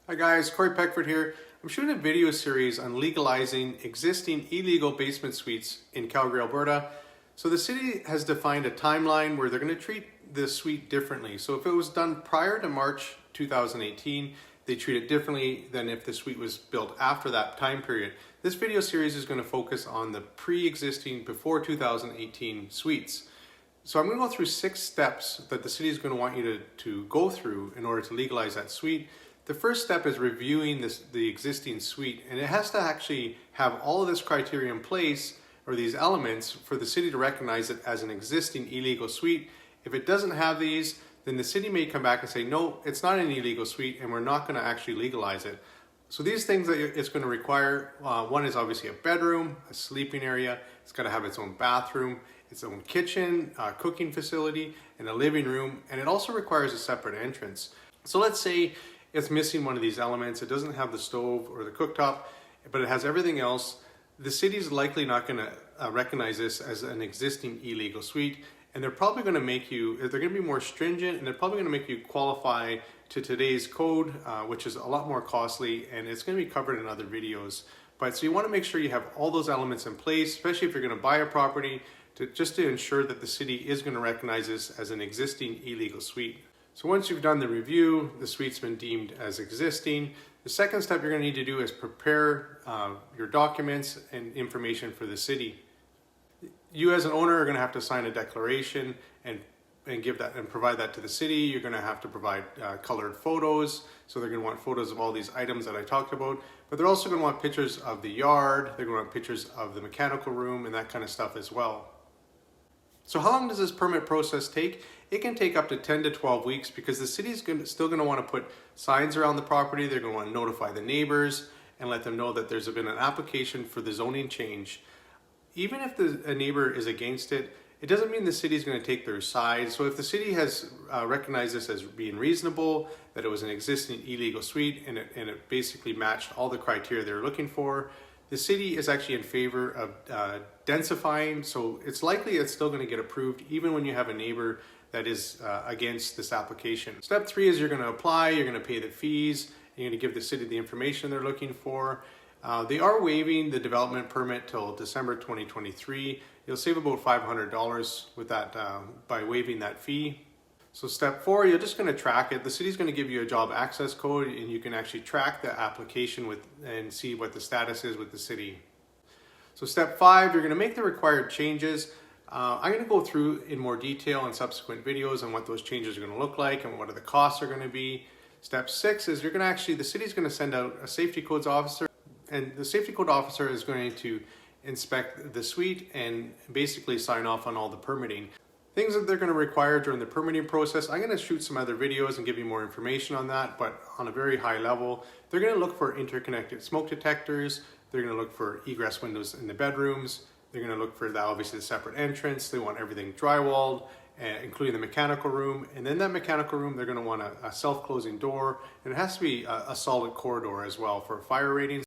Hi guys, Corey Peckford here. I'm shooting a video series on legalizing existing illegal basement suites in Calgary, Alberta. So the city has defined a timeline where they're going to treat this suite differently. So if it was done prior to March 2018, they treat it differently than if the suite was built after that time period. This video series is going to focus on the pre-existing before 2018 suites. So I'm going to go through 6 steps that the city is going to want you to go through in order to legalize that suite. The first step is reviewing the existing suite, and it has to actually have all of this criteria in place, or these elements, for the city to recognize it as an existing illegal suite. If it doesn't have these, then the city may come back and say, no, it's not an illegal suite, and we're not going to actually legalize it. So these things that it's going to require, one is obviously a bedroom, a sleeping area, it's got to have its own bathroom, its own kitchen, cooking facility, and a living room, and it also requires a separate entrance. So let's say it's missing one of these elements. It doesn't have the stove or the cooktop, but it has everything else. The city's likely not going to recognize this as an existing illegal suite, and they're probably going to make you, they're going to be more stringent, and they're probably going to make you qualify to today's code, which is a lot more costly, and it's going to be covered in other videos. But so you want to make sure you have all those elements in place, especially if you're going to buy a property, just to ensure that the city is going to recognize this as an existing illegal suite. So once you've done the review, the suite's been deemed as existing, the second step you're going to need to do is prepare your documents and information for the city. You as an owner are going to have to sign a declaration and give that and provide that to the city. You're going to have to provide colored photos. So they're going to want photos of all these items that I talked about, but they're also going to want pictures of the yard. They're going to want pictures of the mechanical room and that kind of stuff as well. So how long does this permit process take? It can take up to 10 to 12 weeks because the city is still going to want to put signs around the property. They're going to want to notify the neighbors and let them know that there's been an application for the zoning change. Even if a neighbor is against it, it doesn't mean the city is going to take their side. So if the city has recognized this as being reasonable, that it was an existing illegal suite and it basically matched all the criteria they're looking for, the city is actually in favor of densifying, so it's likely it's still going to get approved even when you have a neighbor that is against this application. Step 3 is you're going to apply, you're going to pay the fees, and you're going to give the city the information they're looking for. They are waiving the development permit till December 2023. You'll save about $500 with that by waiving that fee. So step 4, you're just going to track it. The city's going to give you a job access code, and you can actually track the application and see what the status is with the city. So step 5, you're going to make the required changes. I'm going to go through in more detail in subsequent videos on what those changes are going to look like and what the costs are going to be. Step 6 is the city's going to send out a safety codes officer, and the safety code officer is going to inspect the suite and basically sign off on all the permitting. Things that they're going to require during the permitting process, I'm going to shoot some other videos and give you more information on that, but on a very high level, they're going to look for interconnected smoke detectors, they're going to look for egress windows in the bedrooms, they're going to look for obviously the separate entrance, they want everything drywalled, including the mechanical room, and then that mechanical room they're going to want a self-closing door, and it has to be a solid corridor as well for fire ratings.